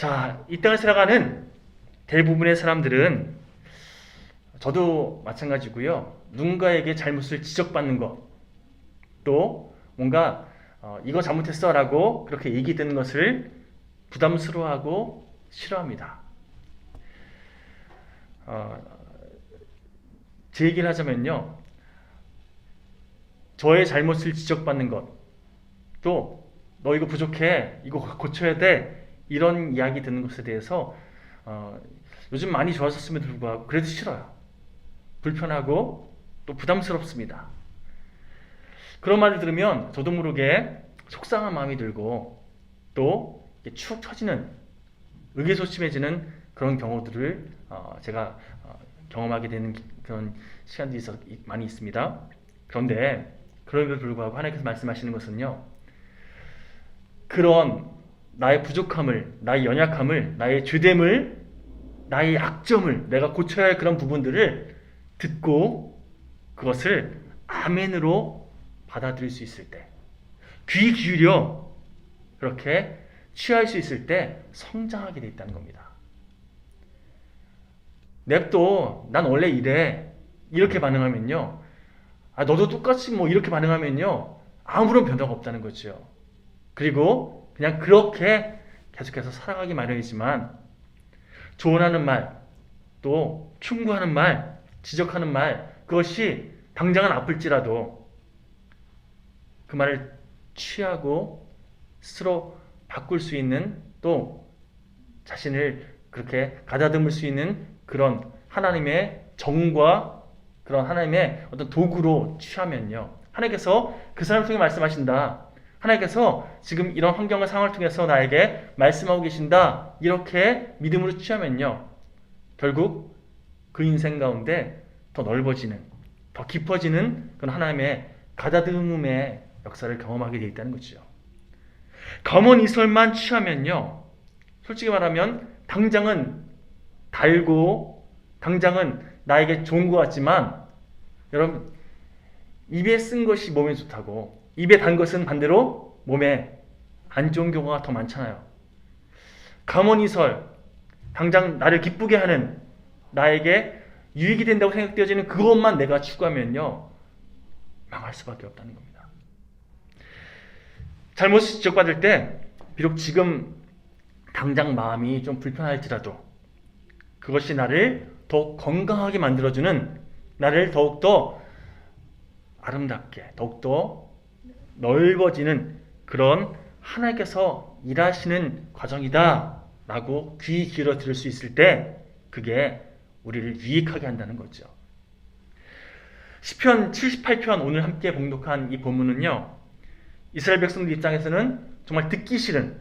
자, 이 땅을 살아가는 대부분의 사람들은 저도 마찬가지고요. 누군가에게 잘못을 지적받는 것, 또 뭔가 이거 잘못했어 라고 그렇게 얘기 듣는 것을 부담스러워하고 싫어합니다. 제 얘기를 하자면요. 저의 잘못을 지적받는 것, 또 너 이거 부족해, 이거 고쳐야 돼, 이런 이야기 듣는 것에 대해서 요즘 많이 좋아졌음에도 불구하고 그래도 싫어요. 불편하고 또 부담스럽습니다. 그런 말을 들으면 저도 모르게 속상한 마음이 들고 또 축 처지는, 의기소침해지는 그런 경우들을 제가 경험하게 되는 그런 시간들이 많이 있습니다. 그런데 그럼에도 불구하고 하나님께서 말씀하시는 것은요, 그런 나의 부족함을, 나의 연약함을, 나의 죄됨을, 나의 약점을 내가 고쳐야 할 그런 부분들을 듣고 그것을 아멘으로 받아들일 수 있을 때, 귀 기울여 그렇게 취할 수 있을 때 성장하게 돼 있다는 겁니다. 냅둬, 난 원래 이래, 이렇게 반응하면요, 너도 똑같이 뭐 이렇게 반응하면요, 아무런 변화가 없다는 거죠. 그리고 그냥 그렇게 계속해서 살아가기 마련이지만, 조언하는 말, 또 충고하는 말, 지적하는 말, 그것이 당장은 아플지라도 그 말을 취하고 스스로 바꿀 수 있는, 또 자신을 그렇게 가다듬을 수 있는 그런 하나님의 정과 그런 하나님의 어떤 도구로 취하면요, 하나님께서 그 사람을 통해 말씀하신다, 하나님께서 지금 이런 환경과 상황을 통해서 나에게 말씀하고 계신다, 이렇게 믿음으로 취하면요, 결국 그 인생 가운데 더 넓어지는, 더 깊어지는 그런 하나님의 가다듬음의 역사를 경험하게 되어 있다는 거죠. 검은 이설만 취하면요, 솔직히 말하면 당장은 달고 당장은 나에게 좋은 것 같지만, 여러분, 입에 쓴 것이 몸에 좋다고 입에 단 것은 반대로 몸에 안 좋은 경우가 더 많잖아요. 감언이설, 당장 나를 기쁘게 하는, 나에게 유익이 된다고 생각되어지는 그것만 내가 추구하면요, 망할 수밖에 없다는 겁니다. 잘못을 지적받을 때 비록 지금 당장 마음이 좀 불편할지라도 그것이 나를 더욱 건강하게 만들어주는, 나를 더욱더 아름답게, 더욱더 넓어지는 그런 하나님께서 일하시는 과정이다 라고 귀 기울여 들을 수 있을 때 그게 우리를 유익하게 한다는 거죠. 시편 78편 오늘 함께 봉독한 이 본문은요, 이스라엘 백성들 입장에서는 정말 듣기 싫은,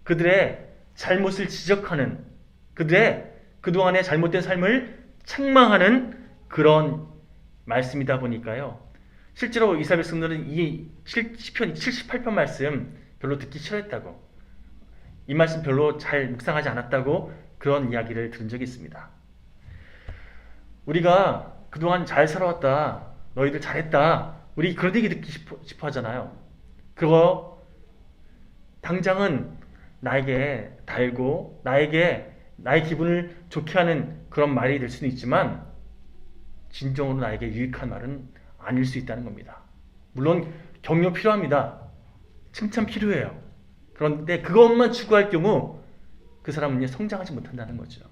그들의 잘못을 지적하는, 그들의 그동안의 잘못된 삶을 책망하는 그런 말씀이다 보니까요, 실제로 이스라엘 백성들은 이 시편 78편 말씀 별로 듣기 싫어했다고, 이 말씀 별로 잘 묵상하지 않았다고 그런 이야기를 들은 적이 있습니다. 우리가 그동안 잘 살아왔다, 너희들 잘했다, 우리 그런 얘기 듣기 싶어 하잖아요. 그거 당장은 나에게 달고 나에게 나의 기분을 좋게 하는 그런 말이 될 수는 있지만 진정으로 나에게 유익한 말은 아닐 수 있다는 겁니다. 물론 격려 필요합니다. 칭찬 필요해요. 그런데 그것만 추구할 경우 그 사람은 성장하지 못한다는 거죠.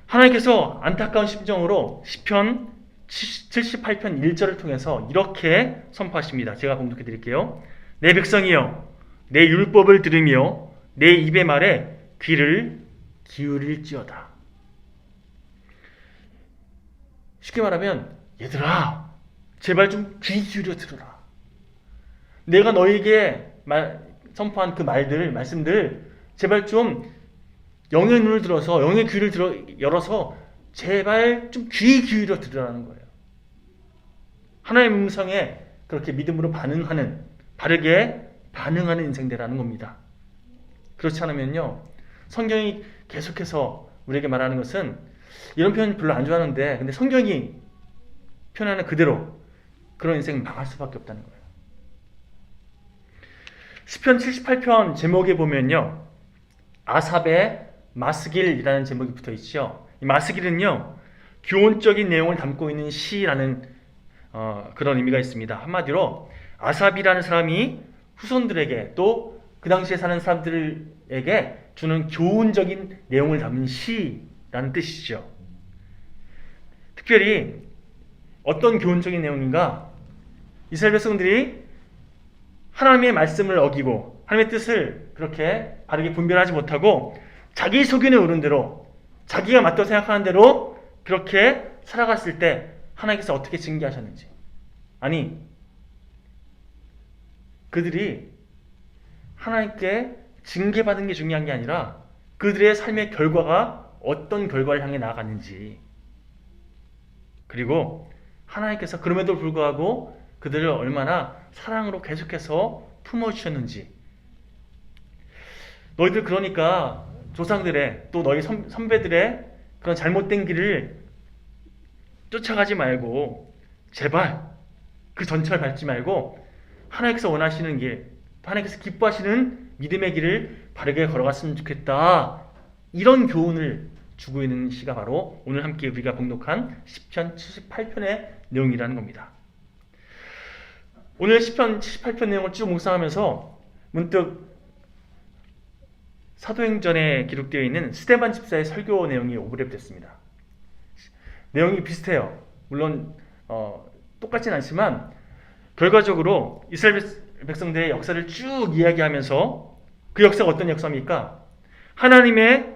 하나님께서 안타까운 심정으로 시편 78편 1절을 통해서 이렇게 선포하십니다. 제가 봉독해 드릴게요. 내 백성이여, 내 율법을 들으며 내 입의 말에 귀를 기울일지어다. 쉽게 말하면, 얘들아, 제발 좀 귀 기울여 들어라. 내가 너에게 선포한 그 말들, 말씀들, 제발 좀 영의 눈을 들어서, 영의 귀를 열어서 제발 좀 귀 기울여 들으라는 거예요. 하나님의 음성에 그렇게 믿음으로 반응하는, 바르게 반응하는 인생 되라는 겁니다. 그렇지 않으면요, 성경이 계속해서 우리에게 말하는 것은, 이런 표현 별로 안 좋아하는데 근데 성경이 표현하는 그대로 그런 인생은 망할 수밖에 없다는 거예요. 시편 78편 제목에 보면요, 아삽의 마스길이라는 제목이 붙어 있죠. 이 마스길은요, 교훈적인 내용을 담고 있는 시라는 그런 의미가 있습니다. 한마디로 아삽이라는 사람이 후손들에게 또 그 당시에 사는 사람들에게 주는 교훈적인 내용을 담은 시라는 뜻이죠. 특별히 어떤 교훈적인 내용인가? 이스라엘 백성들이 하나님의 말씀을 어기고 하나님의 뜻을 그렇게 바르게 분별하지 못하고 자기 소견에 오른 대로, 자기가 맞다고 생각하는 대로 그렇게 살아갔을 때 하나님께서 어떻게 징계하셨는지, 아니 그들이 하나님께 징계받은 게 중요한 게 아니라 그들의 삶의 결과가 어떤 결과를 향해 나아갔는지, 그리고 하나님께서 그럼에도 불구하고 그들을 얼마나 사랑으로 계속해서 품어주셨는지. 너희들 그러니까 조상들의 또 너희 선배들의 그런 잘못된 길을 쫓아가지 말고 제발 그 전철 밟지 말고 하나님께서 원하시는 길, 하나님께서 기뻐하시는 믿음의 길을 바르게 걸어갔으면 좋겠다. 이런 교훈을 주고 있는 시가 바로 오늘 함께 우리가 봉독한 시편 78편의 내용이라는 겁니다. 오늘 시편 78편 내용을 쭉 묵상하면서 문득 사도행전에 기록되어 있는 스데반 집사의 설교 내용이 오브랩됐습니다. 내용이 비슷해요. 물론 똑같진 않지만 결과적으로 이스라엘 백성들의 역사를 쭉 이야기하면서 그 역사가 어떤 역사입니까? 하나님의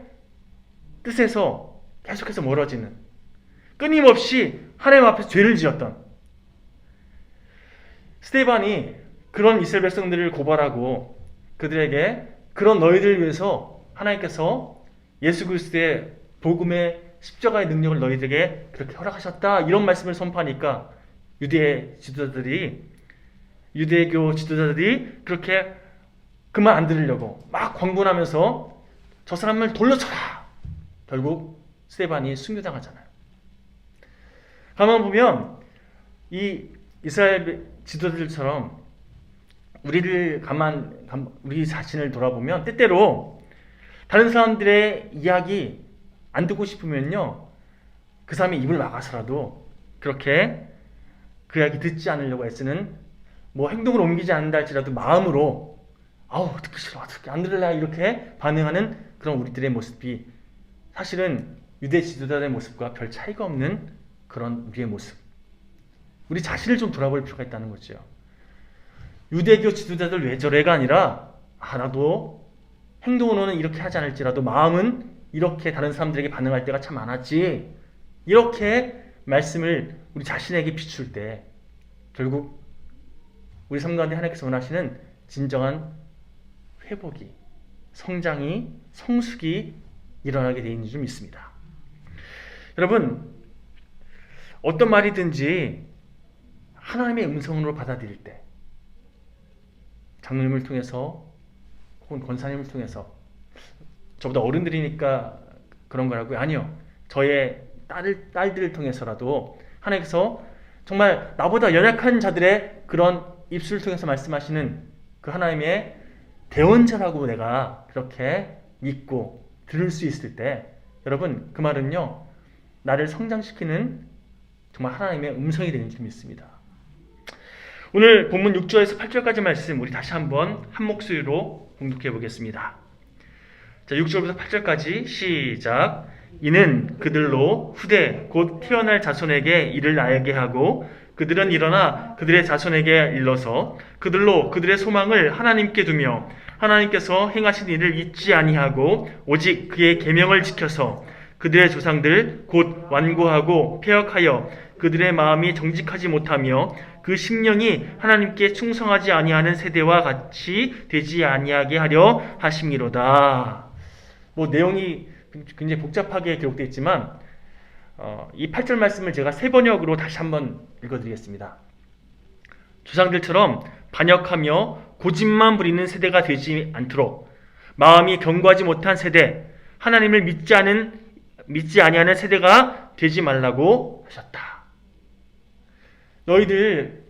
뜻에서 계속해서 멀어지는, 끊임없이 하나님 앞에서 죄를 지었던 스데반이 그런 이스라엘 백성들을 고발하고 그들에게 그런 너희들을 위해서 하나님께서 예수 그리스도의 복음의 십자가의 능력을 너희들에게 그렇게 허락하셨다, 이런 말씀을 선포하니까 유대교 지도자들이 그렇게 그 말 안 들으려고 막 광분하면서 저 사람을 돌려쳐라. 결국 스데반이 순교당하잖아요. 가만 보면 이 이스라엘 지도자들처럼 우리 자신을 돌아보면 때때로 다른 사람들의 이야기 안 듣고 싶으면요, 그 사람이 입을 막아서라도 그렇게 그 이야기 듣지 않으려고 애쓰는, 뭐 행동을 옮기지 않는다 할지라도 마음으로 아우 듣기 싫어, 어떻게 안 들을래, 이렇게 반응하는 그런 우리들의 모습이 사실은 유대 지도자들의 모습과 별 차이가 없는 그런 우리의 모습. 우리 자신을 좀 돌아볼 필요가 있다는 거죠. 유대교 지도자들 왜 저래가 아니라 나도 행동으로는 이렇게 하지 않을지라도 마음은 이렇게 다른 사람들에게 반응할 때가 참 많았지. 이렇게 말씀을 우리 자신에게 비출 때 결국 우리 삶 가운데 하나님께서 원하시는 진정한 회복이, 성장이, 성숙이 일어나게 되어 있는 줄 믿습니다. 여러분, 어떤 말이든지 하나님의 음성으로 받아들일 때, 장로님을 통해서 혹은 권사님을 통해서, 저보다 어른들이니까 그런 거라고요? 아니요. 저의 딸들을 통해서라도 하나님께서 정말 나보다 연약한 자들의 그런 입술을 통해서 말씀하시는 그 하나님의 대언자라고 내가 그렇게 믿고 들을 수 있을 때, 여러분 그 말은요, 나를 성장시키는 정말 하나님의 음성이 되는 줄 믿습니다. 오늘 본문 6절에서 8절까지 말씀 우리 다시 한번 한 목소리로 봉독해 보겠습니다. 자, 6절부터 8절까지 시작. 이는 그들로 후대 곧 태어날 자손에게 이를 알게 하고 그들은 일어나 그들의 자손에게 일러서 그들로 그들의 소망을 하나님께 두며 하나님께서 행하신 일을 잊지 아니하고 오직 그의 계명을 지켜서 그들의 조상들 곧 완고하고 패역하여 그들의 마음이 정직하지 못하며 그 심령이 하나님께 충성하지 아니하는 세대와 같이 되지 아니하게 하려 하심이로다. 뭐 내용이 굉장히 복잡하게 기록되어 있지만 이 8절 말씀을 제가 세 번역으로 다시 한번 읽어드리겠습니다. 조상들처럼 반역하며 고집만 부리는 세대가 되지 않도록 마음이 견고하지 못한 세대, 하나님을 믿지 아니하는 세대가 되지 말라고 하셨다. 너희들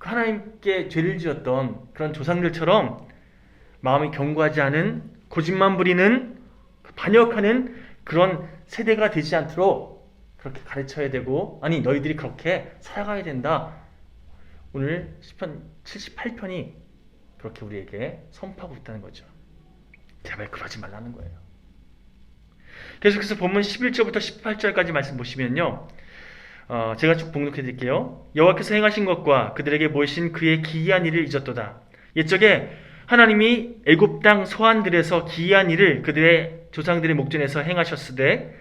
그 하나님께 죄를 지었던 그런 조상들처럼 마음이 견고하지 않은, 고집만 부리는, 반역하는 그런 세대가 되지 않도록 그렇게 가르쳐야 되고, 아니 너희들이 그렇게 살아가야 된다. 오늘 시편 78편이 그렇게 우리에게 선포하고 있다는 거죠. 제발 그러지 말라는 거예요. 계속해서 본문 11절부터 18절까지 말씀 보시면요, 제가 쭉 봉독해 드릴게요. 여호와께서 행하신 것과 그들에게 보이신 그의 기이한 일을 잊었도다. 옛적에 하나님이 애굽 땅 소환들에서 기이한 일을 그들의 조상들의 목전에서 행하셨으되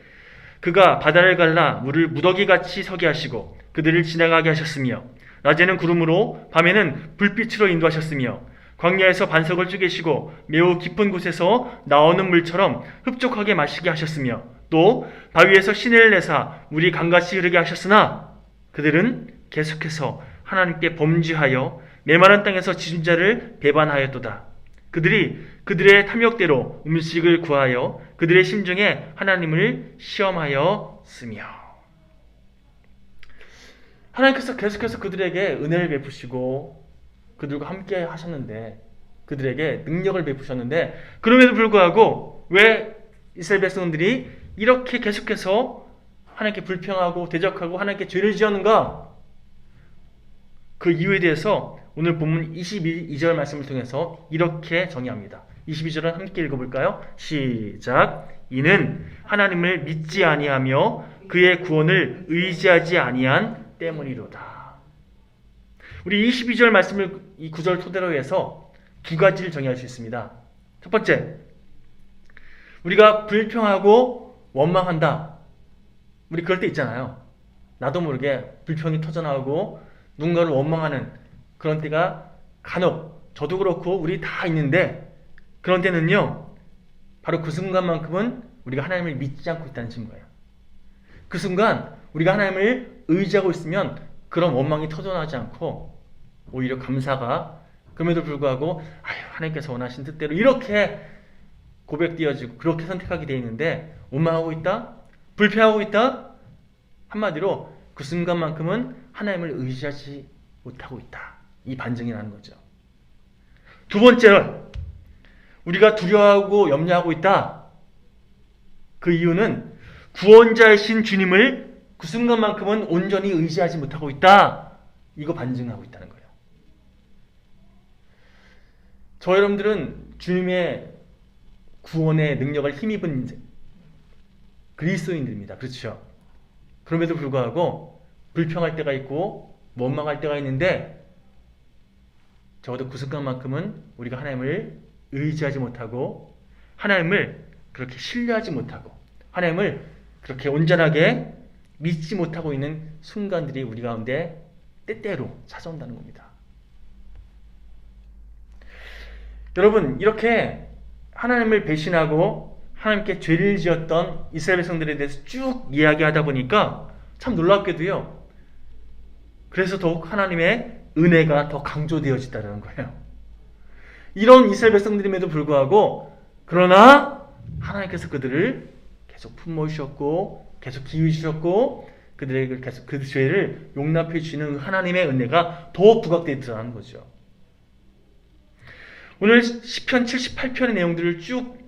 그가 바다를 갈라 물을 무더기같이 서게 하시고 그들을 지나가게 하셨으며 낮에는 구름으로 밤에는 불빛으로 인도하셨으며 광야에서 반석을 쪼개시고 매우 깊은 곳에서 나오는 물처럼 흡족하게 마시게 하셨으며 또 바위에서 시내를 내사 물이 강같이 흐르게 하셨으나 그들은 계속해서 하나님께 범죄하여 메마른 땅에서 지존자를 배반하였도다. 그들이 그들의 탐욕대로 음식을 구하여 그들의 심중에 하나님을 시험하였으며. 하나님께서 계속해서 그들에게 은혜를 베푸시고 그들과 함께 하셨는데, 그들에게 능력을 베푸셨는데, 그럼에도 불구하고 왜 이스라엘 백성들이 이렇게 계속해서 하나님께 불평하고 대적하고 하나님께 죄를 지었는가? 그 이유에 대해서 오늘 본문 22절 말씀을 통해서 이렇게 정의합니다. 22절은 함께 읽어볼까요? 시작. 이는 하나님을 믿지 아니하며 그의 구원을 의지하지 아니한 때문이로다. 우리 22절 말씀을 이 구절 토대로 해서 두 가지를 정의할 수 있습니다. 첫 번째, 우리가 불평하고 원망한다. 우리 그럴 때 있잖아요. 나도 모르게 불평이 터져나오고 누군가를 원망하는 그런 때가 간혹 저도 그렇고 우리 다 있는데, 그런 때는요 바로 그 순간만큼은 우리가 하나님을 믿지 않고 있다는 증거예요. 그 순간 우리가 하나님을 의지하고 있으면 그런 원망이 터져나오지 않고 오히려 감사가, 그럼에도 불구하고 하나님께서 원하신 뜻대로 이렇게 고백되어지고 그렇게 선택하게 되어 있는데, 원망하고 있다, 불평하고 있다, 한마디로 그 순간만큼은 하나님을 의지하지 못하고 있다. 이 반증이 나는 거죠. 두 번째는 우리가 두려워하고 염려하고 있다. 그 이유는 구원자이신 주님을 그 순간만큼은 온전히 의지하지 못하고 있다. 이거 반증하고 있다는 거예요. 저 여러분들은 주님의 구원의 능력을 힘입은 그리스도인들입니다. 그렇죠? 그럼에도 불구하고 불평할 때가 있고 원망할 때가 있는데, 적어도 그 순간만큼은 우리가 하나님을 의지하지 못하고 하나님을 그렇게 신뢰하지 못하고 하나님을 그렇게 온전하게 믿지 못하고 있는 순간들이 우리 가운데 때때로 찾아온다는 겁니다. 여러분, 이렇게 하나님을 배신하고 하나님께 죄를 지었던 이스라엘 백성들에 대해서 쭉 이야기하다 보니까 참 놀랍게도요, 그래서 더욱 하나님의 은혜가 더 강조되어진다는 거예요. 이런 이스라엘 백성들임에도 불구하고, 그러나 하나님께서 그들을 계속 품어주셨고 계속 기우주셨고 그들에게 계속 그 죄를 용납해 주시는 하나님의 은혜가 더 부각되어 드러나는 거죠. 오늘 시편 78편의 내용들을 쭉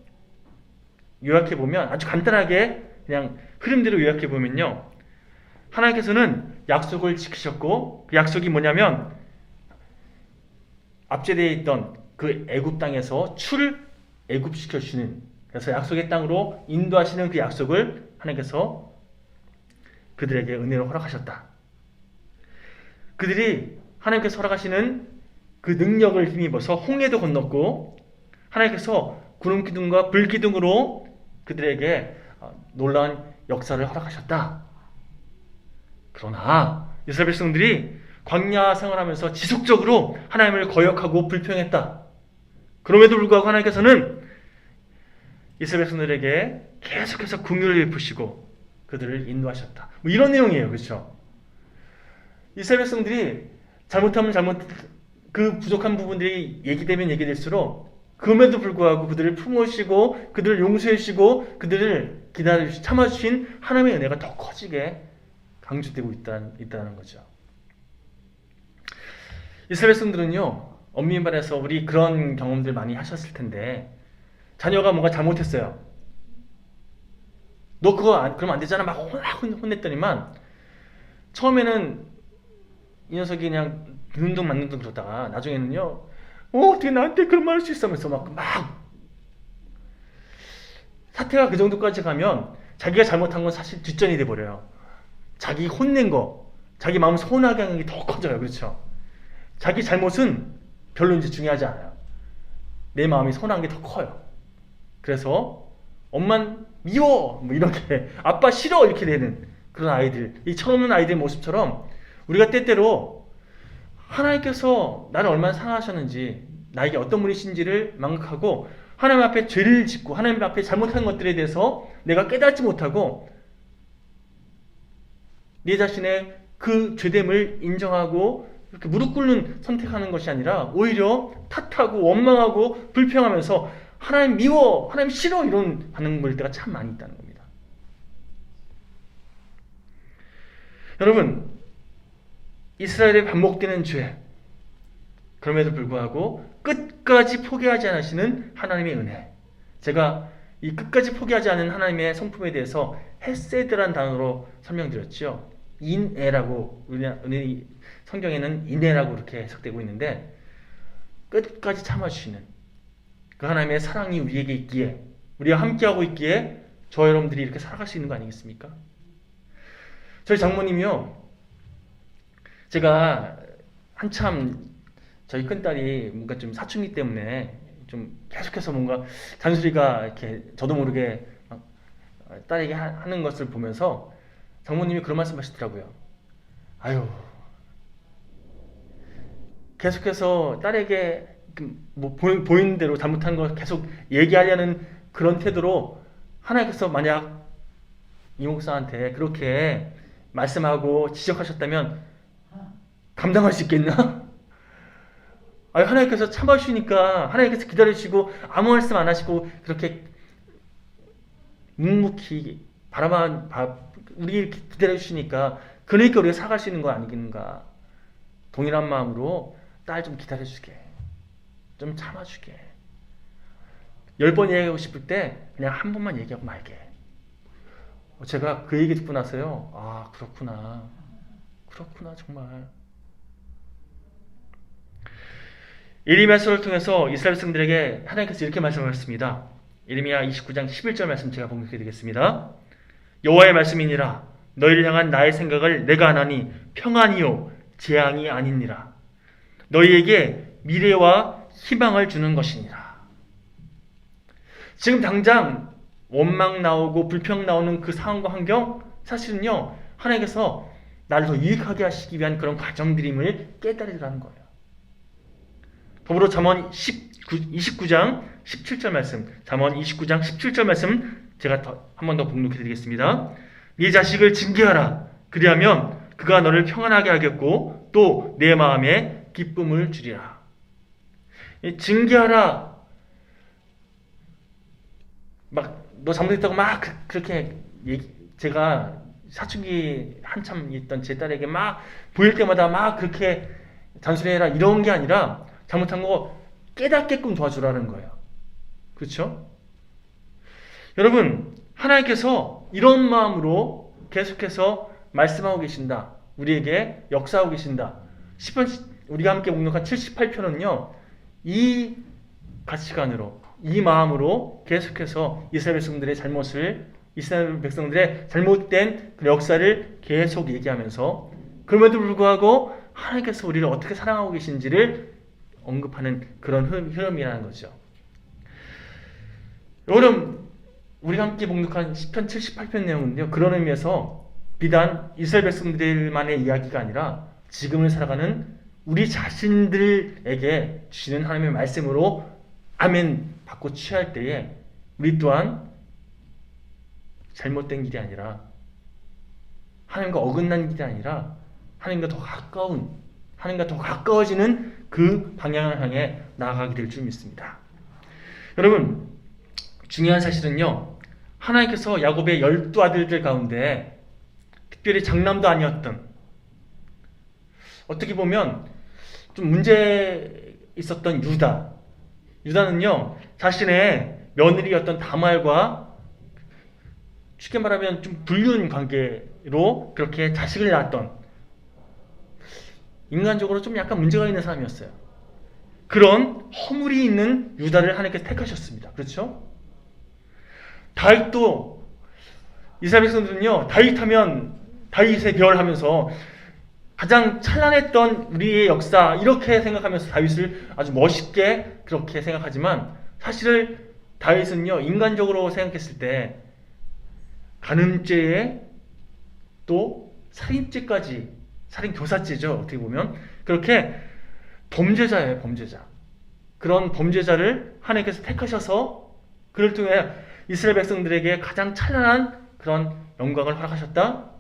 요약해 보면, 아주 간단하게 그냥 흐름대로 요약해 보면요, 하나님께서는 약속을 지키셨고, 그 약속이 뭐냐면 압제되어 있던 그 애굽 땅에서 출애굽시켜 주시는, 그래서 약속의 땅으로 인도하시는 그 약속을 하나님께서 그들에게 은혜로 허락하셨다. 그들이 하나님께서 허락하시는 그 능력을 힘입어서 홍해도 건넜고, 하나님께서 구름 기둥과 불 기둥으로 그들에게 놀라운 역사를 허락하셨다. 그러나 이스라엘 백성들이 광야 생활하면서 지속적으로 하나님을 거역하고 불평했다. 그럼에도 불구하고 하나님께서는 이스라엘 백성들에게 계속해서 긍휼을 베푸시고 그들을 인도하셨다. 뭐 이런 내용이에요. 그렇죠? 이스라엘 백성들이 잘못하면 그 부족한 부분들이 얘기되면 얘기될수록, 그럼에도 불구하고 그들을 품으시고 그들을 용서해 주시고 그들을 기다려주시 참아주신 하나님의 은혜가 더 커지게 강조되고 있다는 거죠. 이스라엘 백성들은요, 엄밀히 말해서 우리 그런 경험들 많이 하셨을 텐데, 자녀가 뭔가 잘못했어요. 너 그러면 안 되잖아. 막 혼냈더니만, 처음에는 이 녀석이 그냥 듣는 둥 맞는 둥 그러다가, 나중에는요, 어떻게 나한테 그런 말 할 수 있어? 하면서 막, 사태가 그 정도까지 가면, 자기가 잘못한 건 사실 뒷전이 돼버려요. 자기 혼낸 거, 자기 마음 서운하게 하는 게 더 커져요. 그렇죠? 자기 잘못은 별로 이제 중요하지 않아요. 내 마음이 서운한 게 더 커요. 그래서 엄만 미워 뭐 이렇게 아빠 싫어 이렇게 되는 그런 아이들, 이 철없는 아이들 모습처럼 우리가 때때로 하나님께서 나를 얼마나 사랑하셨는지, 나에게 어떤 분이신지를 망각하고 하나님 앞에 죄를 짓고 하나님 앞에 잘못한 것들에 대해서 내가 깨닫지 못하고 내 자신의 그 죄됨을 인정하고 이렇게 무릎 꿇는 선택하는 것이 아니라 오히려 탓하고 원망하고 불평하면서 하나님 미워, 하나님 싫어 이런 반응 보일 때가 참 많이 있다는 겁니다. 여러분, 이스라엘에 반복되는 죄, 그럼에도 불구하고 끝까지 포기하지 않으시는 하나님의 은혜. 제가 이 끝까지 포기하지 않은 하나님의 성품에 대해서 헤세드란 단어로 설명드렸죠. 인애라고, 성경에는 인애라고 이렇게 해석되고 있는데, 끝까지 참아주시는 그 하나님의 사랑이 우리에게 있기에, 우리와 함께하고 있기에 저 여러분들이 이렇게 살아갈 수 있는 거 아니겠습니까? 저희 장모님이요, 제가 한참 저희 큰딸이 뭔가 좀 사춘기 때문에 좀 계속해서 뭔가 잔소리가 이렇게 저도 모르게 딸에게 하는 것을 보면서 장모님이 그런 말씀 하시더라고요. 아유, 계속해서 딸에게 뭐 보이는 대로 잘못한 걸 계속 얘기하려는 그런 태도로 하나님께서 만약 이 목사한테 그렇게 말씀하고 지적하셨다면 감당할 수 있겠나? 아니, 하나님께서 참아주시니까 하나님께서 기다려주시고 아무 말씀 안 하시고 그렇게 묵묵히 우리 기다려주시니까 그러니까 우리가 살아갈 수 있는 거 아니겠는가. 동일한 마음으로 딸 좀 기다려주게, 좀 참아주게. 10번 얘기하고 싶을 때 그냥 한 번만 얘기하고 말게. 제가 그 얘기 듣고 나서요, 아 그렇구나 정말. 예레미야서를 통해서 이스라엘 백성들에게 하나님께서 이렇게 말씀하셨습니다. 예레미야 29장 11절 말씀 제가 봉독해 드리겠습니다. 여호와의 말씀이니라. 너희를 향한 나의 생각을 내가 아나니 평안이요 재앙이 아니니라. 너희에게 미래와 희망을 주는 것이니라. 지금 당장 원망 나오고 불평 나오는 그 상황과 환경, 사실은요 하나님께서 나를 더 유익하게 하시기 위한 그런 과정들임을 깨달으라는 거예요. 더불어 잠언 29장 17절 말씀, 잠언 29장 17절 말씀 제가 한 번 더 봉독해 드리겠습니다. 네 자식을 징계하라. 그리하면 그가 너를 평안하게 하겠고 또 내 마음에 기쁨을 주리라. 징계하라. 막 너 잘못했다고 막 그렇게 제가 사춘기 한참 있던 제 딸에게 막 보일 때마다 막 그렇게 잔소리해라 이런 게 아니라 잘못한 거 깨닫게끔 도와주라는 거예요. 그렇죠? 여러분, 하나님께서 이런 마음으로 계속해서 말씀하고 계신다. 우리에게 역사하고 계신다. 우리가 함께 묵묵한 78편은요. 이 가치관으로, 이 마음으로 계속해서 이스라엘 백성들의 잘못된 그 역사를 계속 얘기하면서, 그럼에도 불구하고 하나님께서 우리를 어떻게 사랑하고 계신지를 언급하는 그런 흐름이라는 거죠. 여러분, 우리가 함께 봉독한 시편 78편 내용은요, 그런 의미에서 비단 이스라엘 백성들만의 이야기가 아니라 지금을 살아가는 우리 자신들에게 주시는 하나님의 말씀으로 아멘 받고 취할 때에 우리 또한 잘못된 길이 아니라, 하나님과 어긋난 길이 아니라 하나님과 더 가까워지는 그 방향을 향해 나아가게 될 줄 믿습니다. 여러분, 중요한 사실은요, 하나님께서 야곱의 12아들들 가운데 특별히 장남도 아니었던, 어떻게 보면 좀 문제 있었던 유다는요, 자신의 며느리였던 다말과 쉽게 말하면 좀 불륜 관계로 그렇게 자식을 낳았던, 인간적으로 좀 약간 문제가 있는 사람이었어요. 그런 허물이 있는 유다를 하나님께서 택하셨습니다. 그렇죠? 다윗도, 이스라엘 백성들은요, 다윗의 별 하면서 가장 찬란했던 우리의 역사, 이렇게 생각하면서 다윗을 아주 멋있게 그렇게 생각하지만, 사실 다윗은요, 인간적으로 생각했을 때 간음죄에 또 살인죄까지, 살인교사죄죠, 어떻게 보면. 그렇게 범죄자예요, 범죄자. 그런 범죄자를 하나님께서 택하셔서 그를 통해 이스라엘 백성들에게 가장 찬란한 그런 영광을 허락하셨다?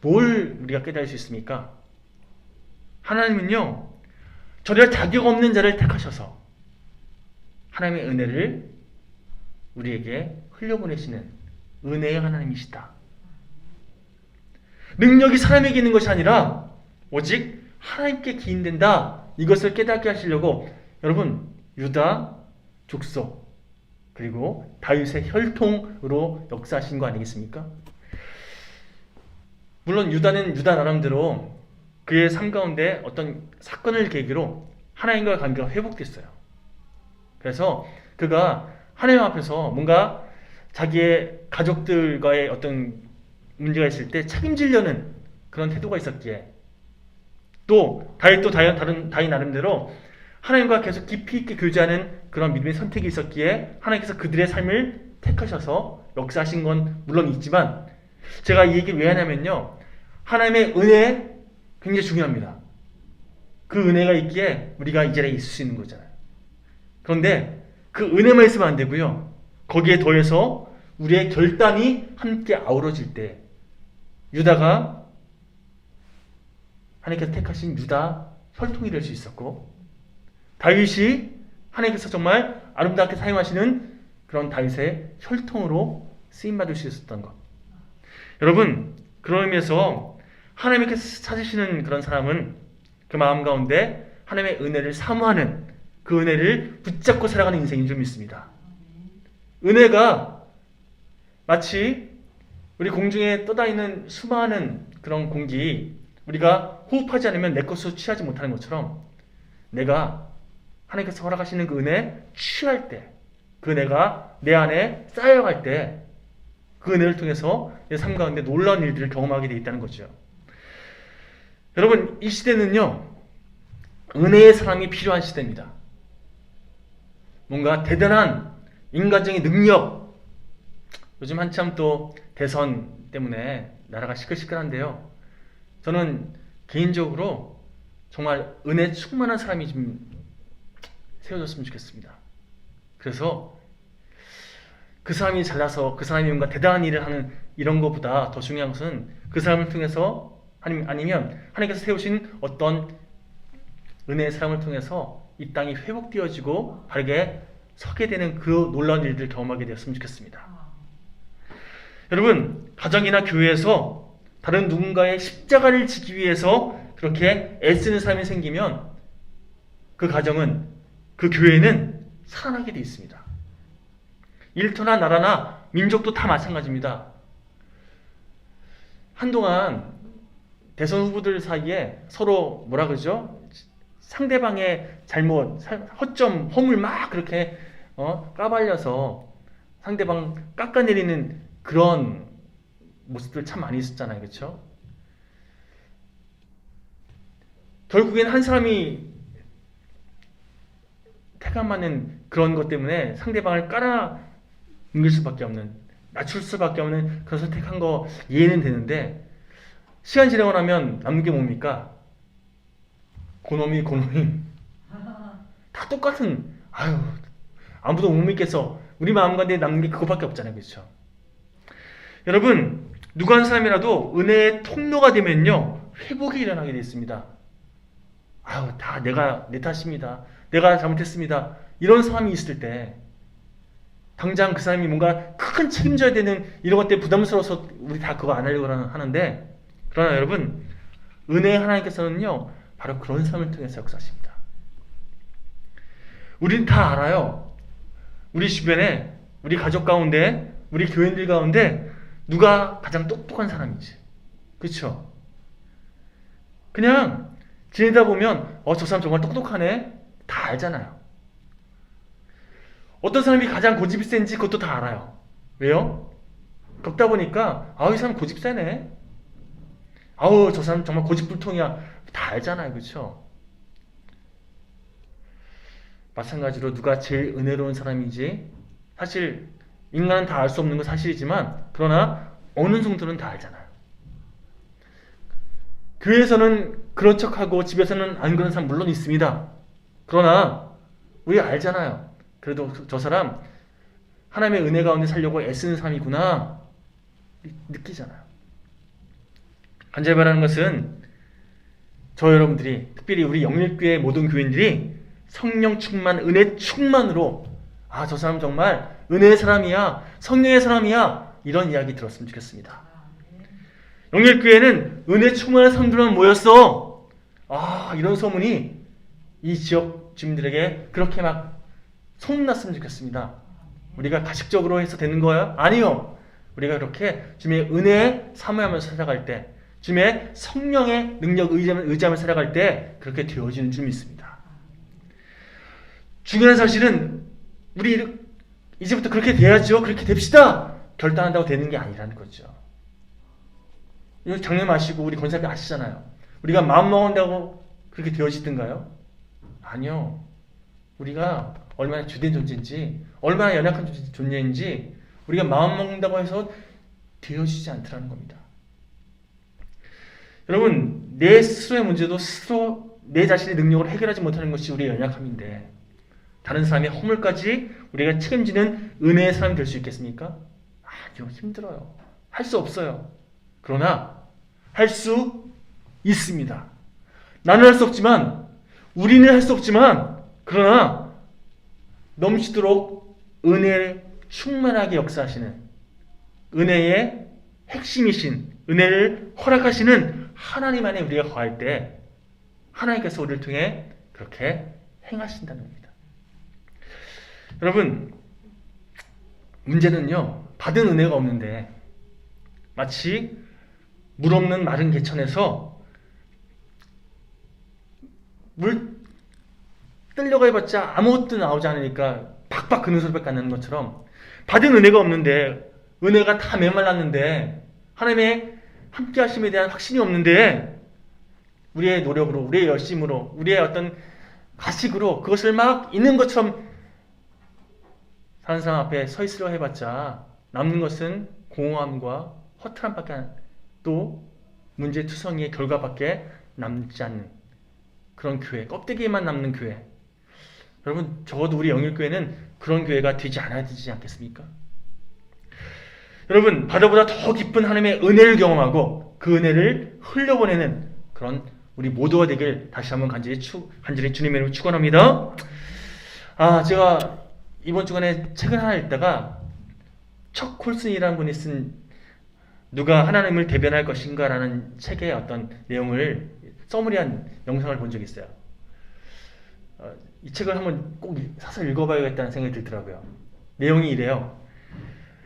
뭘 우리가 깨달을 수 있습니까? 하나님은요, 저리가 자격 없는 자를 택하셔서 하나님의 은혜를 우리에게 흘려보내시는 은혜의 하나님이시다. 능력이 사람에게 있는 것이 아니라 오직 하나님께 기인된다. 이것을 깨닫게 하시려고 여러분, 유다 족속 그리고 다윗의 혈통으로 역사하신 거 아니겠습니까? 물론 유다는 유다 나름대로 그의 삶 가운데 어떤 사건을 계기로 하나님과의 관계가 회복됐어요. 그래서 그가 하나님 앞에서 뭔가 자기의 가족들과의 어떤 문제가 있을 때 책임지려는 그런 태도가 있었기에, 또 다윗 나름대로 하나님과 계속 깊이 있게 교제하는 그런 믿음의 선택이 있었기에 하나님께서 그들의 삶을 택하셔서 역사하신 건 물론 있지만, 제가 이 얘기를 왜 하냐면요, 하나님의 은혜 굉장히 중요합니다. 그 은혜가 있기에 우리가 이 자리에 있을 수 있는 거잖아요. 그런데 그 은혜만 있으면 안 되고요, 거기에 더해서 우리의 결단이 함께 아우러질 때, 유다가 하나님께서 택하신 유다 혈통이 될 수 있었고, 다윗이 하나님께서 정말 아름답게 사용하시는 그런 다윗의 혈통으로 쓰임받을 수 있었던 것. 여러분, 그런 의미에서 하나님께서 찾으시는 그런 사람은 그 마음 가운데 하나님의 은혜를 사모하는, 그 은혜를 붙잡고 살아가는 인생인 줄 믿습니다. 은혜가 마치 우리 공중에 떠다니는 수많은 그런 공기, 우리가 호흡하지 않으면 내 것으로 취하지 못하는 것처럼, 내가 하나님께서 허락하시는 그 은혜 취할 때, 그 은혜가 내 안에 쌓여갈 때, 그 은혜를 통해서 내 삶 가운데 놀라운 일들을 경험하게 되어 있다는 거죠. 여러분, 이 시대는요, 은혜의 사람이 필요한 시대입니다. 뭔가 대단한 인간적인 능력, 요즘 한참 또 대선 때문에 나라가 시끌시끌한데요, 저는 개인적으로 정말 은혜 충만한 사람이 좀 세워졌으면 좋겠습니다. 그래서 그 사람이 잘나서 그 사람이 뭔가 대단한 일을 하는 이런 것보다 더 중요한 것은 그 사람을 통해서, 아니면 하나님께서 세우신 어떤 은혜의 사람을 통해서 이 땅이 회복되어지고 바르게 서게 되는 그 놀라운 일들을 경험하게 되었으면 좋겠습니다. 여러분, 가정이나 교회에서 다른 누군가의 십자가를 지기 위해서 그렇게 애쓰는 사람이 생기면 그 가정은, 그 교회는 살아나게 되어 있습니다. 일터나 나라나 민족도 다 마찬가지입니다. 한동안 대선 후보들 사이에 서로 뭐라 그러죠? 상대방의 잘못, 허점, 허물 막 그렇게 까발려서 상대방 깎아내리는 그런 모습들 참 많이 있었잖아요. 그렇죠? 결국엔 한 사람이 태감하는 그런 것 때문에 상대방을 깔아뭉갤 수밖에 없는, 낮출 수밖에 없는 그런 선택한 거 이해는 되는데, 시간 지나고 나면 남는 게 뭡니까? 고놈이 다 똑같은, 아무도 못 믿겠어. 우리 마음 가운데 남는 게 그것밖에 없잖아요. 그렇죠? 여러분, 누구 한 사람이라도 은혜의 통로가 되면요, 회복이 일어나게 되어 있습니다. 다 내 탓입니다. 내가 잘못했습니다. 이런 사람이 있을 때, 당장 그 사람이 뭔가 큰 책임져야 되는 이런 것 때문에 부담스러워서 우리 다 그거 안 하려고 하는데, 그러나 여러분, 은혜의 하나님께서는요, 바로 그런 삶을 통해서 역사하십니다. 우린 다 알아요. 우리 주변에, 우리 가족 가운데, 우리 교인들 가운데 누가 가장 똑똑한 사람인지. 그렇죠? 그냥 지내다 보면 저 사람 정말 똑똑하네. 다 알잖아요. 어떤 사람이 가장 고집이 센지 그것도 다 알아요. 왜요? 겪다 보니까 이 사람 고집 세네. 저 사람 정말 고집불통이야. 다 알잖아요. 그렇죠? 마찬가지로 누가 제일 은혜로운 사람인지 사실 인간은 다 알 수 없는 건 사실이지만 그러나 어느 정도는 다 알잖아요. 교회에서는 그런 척하고 집에서는 안 그런 사람 물론 있습니다. 그러나 우리 알잖아요. 그래도 저 사람 하나님의 은혜 가운데 살려고 애쓰는 사람이구나 느끼잖아요. 간절히 바라는 것은 저 여러분들이, 특별히 우리 영일교회 모든 교인들이 성령 충만, 은혜 충만으로 저 사람 정말 은혜의 사람이야, 성령의 사람이야, 이런 이야기 들었으면 좋겠습니다. 영일교회는 은혜 충만한 사람들만 모였어. 이런 소문이 이 지역 주민들에게 그렇게 막 소문났으면 좋겠습니다. 우리가 가식적으로 해서 되는 거야? 아니요. 우리가 그렇게 주님의 은혜에 사모하면서 살아갈 때, 주님의 성령의 능력 의지하면서 살아갈 때 그렇게 되어지는 줄 믿습니다. 중요한 사실은 우리 이제부터 그렇게 돼야죠. 그렇게 됩시다. 결단한다고 되는 게 아니라는 거죠. 이거 장례 마시고 우리 권사님 아시잖아요. 우리가 마음 먹는다고 그렇게 되어지던가요? 아니요. 우리가 얼마나 주된 존재인지, 얼마나 연약한 존재인지 우리가 마음 먹는다고 해서 되어지지 않더라는 겁니다. 여러분, 내 스스로의 문제도 스스로 내 자신의 능력으로 해결하지 못하는 것이 우리의 연약함인데 다른 사람의 허물까지 우리가 책임지는 은혜의 사람이 될 수 있겠습니까? 아니요, 힘들어요. 할 수 없어요. 그러나 할 수 있습니다. 나는 할 수 없지만, 우리는 할 수 없지만, 그러나 넘치도록 은혜를 충만하게 역사하시는, 은혜의 핵심이신, 은혜를 허락하시는 하나님 안에 우리가 거할 때 하나님께서 우리를 통해 그렇게 행하신다는 겁니다. 여러분, 문제는요, 받은 은혜가 없는데 마치 물 없는 마른 개천에서 물 뜨려고 해봤자 아무것도 나오지 않으니까 박박 그는 소리밖에 안 나는 것처럼 받은 은혜가 없는데, 은혜가 다 메말랐는데, 하나님의 함께 하심에 대한 확신이 없는데 우리의 노력으로, 우리의 열심으로, 우리의 어떤 가식으로 그것을 막 있는 것처럼 사는 사람 앞에 서 있으려 해봤자 남는 것은 공허함과 허탈함밖에, 또 문제투성이의 결과밖에 남지 않는 그런 교회, 껍데기에만 남는 교회. 여러분, 적어도 우리 영일교회는 그런 교회가 되지 않아야 되지 않겠습니까? 여러분, 바다보다 더 깊은 하나님의 은혜를 경험하고 그 은혜를 흘려보내는 그런 우리 모두가 되길 다시 한번 간절히 주님의 이름으로 축원합니다. 제가 이번 주간에 책을 하나 읽다가 척 콜슨이라는 분이 쓴 누가 하나님을 대변할 것인가 라는 책의 어떤 내용을 서머리한 영상을 본 적이 있어요. 이 책을 한번 꼭 사서 읽어봐야겠다는 생각이 들더라고요. 내용이 이래요.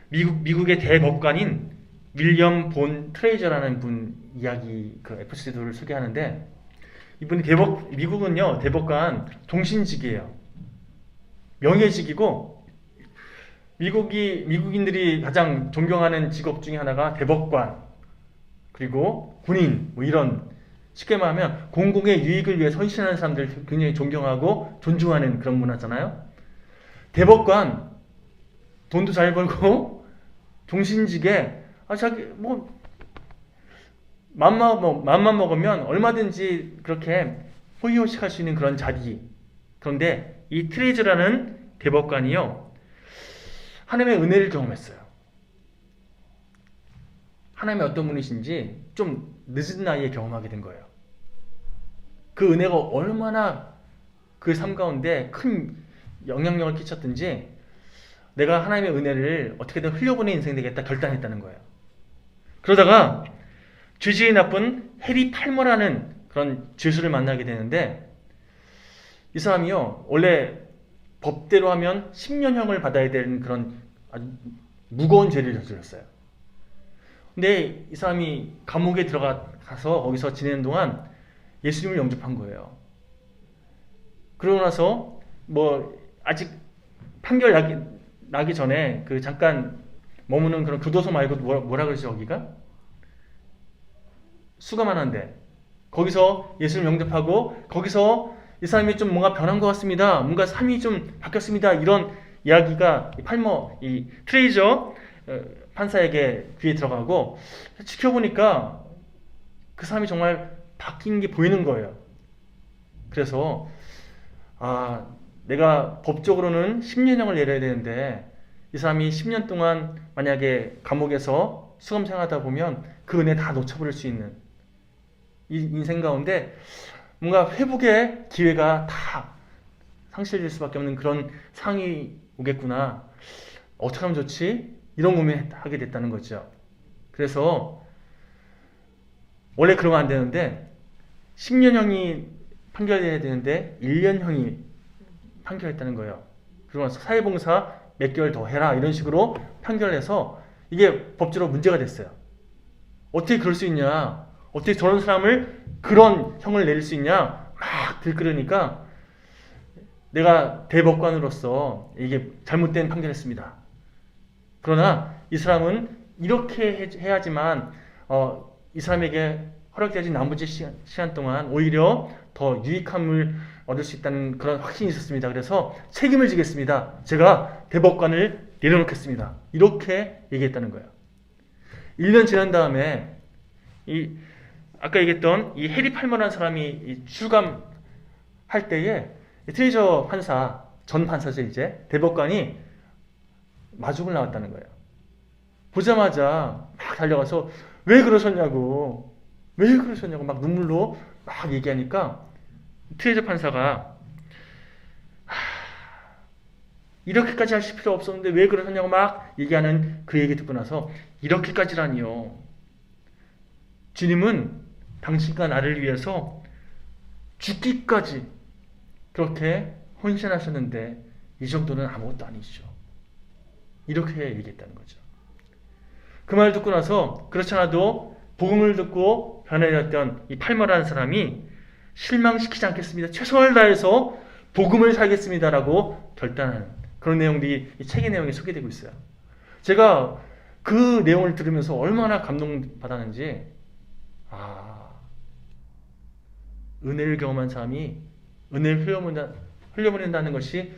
미국의 대법관인 윌리엄 본 트레이저라는 분 이야기, 그 에피소드를 소개하는데, 이분이 미국은요, 대법관 종신직이에요. 명예직이고, 미국인들이 가장 존경하는 직업 중에 하나가 대법관, 그리고 군인, 이런, 쉽게 말하면 공공의 유익을 위해 헌신하는 사람들 굉장히 존경하고 존중하는 그런 문화잖아요. 대법관, 돈도 잘 벌고, 종신직에, 맘만 먹으면 얼마든지 그렇게 호의호식할 수 있는 그런 자리. 그런데 이 트레이저라는 대법관이요, 하나님의 은혜를 경험했어요. 하나님의 어떤 분이신지 좀 늦은 나이에 경험하게 된 거예요. 그 은혜가 얼마나 그 삶 가운데 큰 영향력을 끼쳤든지 내가 하나님의 은혜를 어떻게든 흘려보내는 인생이 되겠다 결단했다는 거예요. 그러다가 죄질이 나쁜 해리 팔머라는 그런 죄수를 만나게 되는데 이 사람이요 원래 법대로 하면 10년형을 받아야 되는 그런 아주 무거운 죄를 저질렀어요. 근데 이 사람이 감옥에 들어가서 거기서 지내는 동안 예수님을 영접한 거예요. 그러고 나서 뭐 아직 판결 나기 전에 그 잠깐 머무는 그런 교도소 말고 뭐라 그러지 여기가? 수감하는데 거기서 예수를 영접하고 거기서 이 사람이 좀 뭔가 변한 것 같습니다. 뭔가 삶이 좀 바뀌었습니다. 이런 이야기가 이 트레이저 판사에게 귀에 들어가고 지켜보니까 그 사람이 정말 바뀐 게 보이는 거예요. 그래서 내가 법적으로는 10년형을 내려야 되는데 이 사람이 10년 동안 만약에 감옥에서 수감 생활하다 보면 그 은혜 다 놓쳐버릴 수 있는 이 인생 가운데 뭔가 회복의 기회가 다 상실될 수밖에 없는 그런 상황이 오겠구나. 어떻게 하면 좋지? 이런 고민하게 됐다는 거죠. 그래서 원래 그러면 안 되는데 10년형이 판결돼야 되는데 1년형이 판결했다는 거예요. 그러고 나서 사회봉사 몇 개월 더 해라 이런 식으로 판결해서 이게 법적으로 문제가 됐어요. 어떻게 그럴 수 있냐? 어떻게 저런 사람을 그런 형을 내릴 수 있냐? 막 들끓으니까 내가 대법관으로서 이게 잘못된 판결했습니다. 그러나 이 사람은 이렇게 해야지만 이 사람에게 허락되어진 나머지 시간 동안 오히려 더 유익함을 얻을 수 있다는 그런 확신이 있었습니다. 그래서 책임을 지겠습니다. 제가 대법관을 내려놓겠습니다. 이렇게 얘기했다는 거예요. 1년 지난 다음에 아까 얘기했던 이 해리 팔머라는 사람이 출감할 때에 트레이저 판사, 전 판사죠 이제 대법관이 마중을 나왔다는 거예요. 보자마자 막 달려가서 왜 그러셨냐고 막 눈물로 막 얘기하니까 트레이저 판사가 이렇게까지 하실 필요 없었는데 왜 그러셨냐고 막 얘기하는 그 얘기 듣고 나서 이렇게까지라니요. 주님은 당신과 나를 위해서 죽기까지 그렇게 헌신하셨는데 이 정도는 아무것도 아니죠. 이렇게 얘기했다는 거죠. 그 말 듣고 나서 그렇지 않아도 복음을 듣고 변해졌던 이 팔머라는 사람이 실망시키지 않겠습니다. 최선을 다해서 복음을 살겠습니다라고 결단하는 그런 내용들이 이 책의 내용에 소개되고 있어요. 제가 그 내용을 들으면서 얼마나 감동받았는지 은혜를 경험한 사람이 은혜를 흘려보낸다는 것이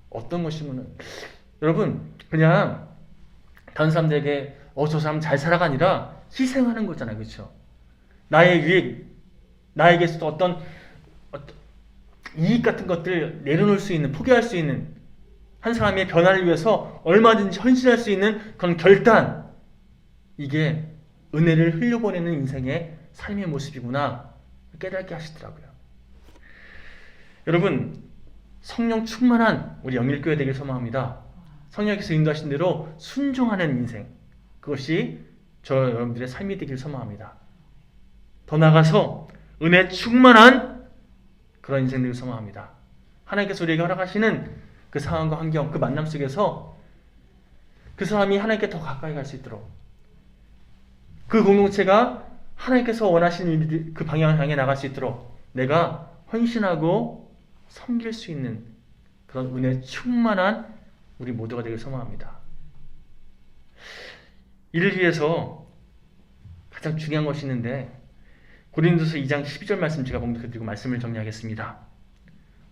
어떤 것이면 여러분 그냥 다른 사람들에게 저 사람 잘 살아가 아니라 희생하는 거잖아요. 그렇죠? 나의 유익, 나에게서도 어떤 이익 같은 것들 내려놓을 수 있는, 포기할 수 있는 한 사람의 변화를 위해서 얼마든지 헌신할 수 있는 그런 결단, 이게 은혜를 흘려보내는 인생의 삶의 모습이구나 깨닫게 하시더라고요. 여러분 성령 충만한 우리 영일교회 되길 소망합니다. 성령께서 인도하신 대로 순종하는 인생, 그것이 여러분들의 삶이 되길 소망합니다. 더 나아가서 은혜 충만한 그런 인생 되길 소망합니다. 하나님께서 우리에게 허락하시는 그 상황과 환경, 그 만남 속에서 그 사람이 하나님께 더 가까이 갈 수 있도록, 그 공동체가 하나님께서 원하시는 그 방향을 향해 나갈 수 있도록 내가 헌신하고 섬길 수 있는 그런 은혜 충만한 우리 모두가 되길 소망합니다. 이를 위해서 가장 중요한 것이 있는데 고린도서 2장 12절 말씀 제가 봉독해드리고 말씀을 정리하겠습니다.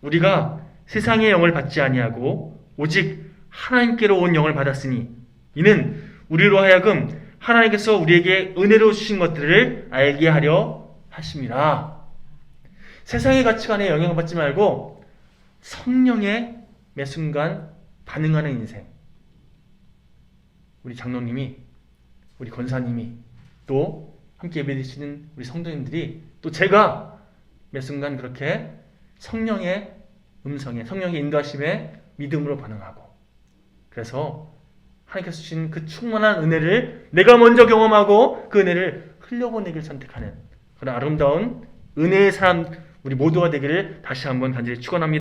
우리가 세상의 영을 받지 아니하고 오직 하나님께로 온 영을 받았으니 이는 우리로 하여금 하나님께서 우리에게 은혜로 주신 것들을 알게 하려 하심이라. 세상의 가치관에 영향을 받지 말고 성령의 매 순간 반응하는 인생. 우리 장로님이, 우리 권사님이, 또 함께 예배드리시는 우리 성도님들이, 또 제가 매 순간 그렇게 성령의 음성에, 성령의 인도하심에 믿음으로 반응하고, 그래서 하나님께서 주신 그 충만한 은혜를 내가 먼저 경험하고 그 은혜를 흘려보내기를 선택하는 그런 아름다운 은혜의 사람 우리 모두가 되기를 다시 한번 간절히 축원합니다.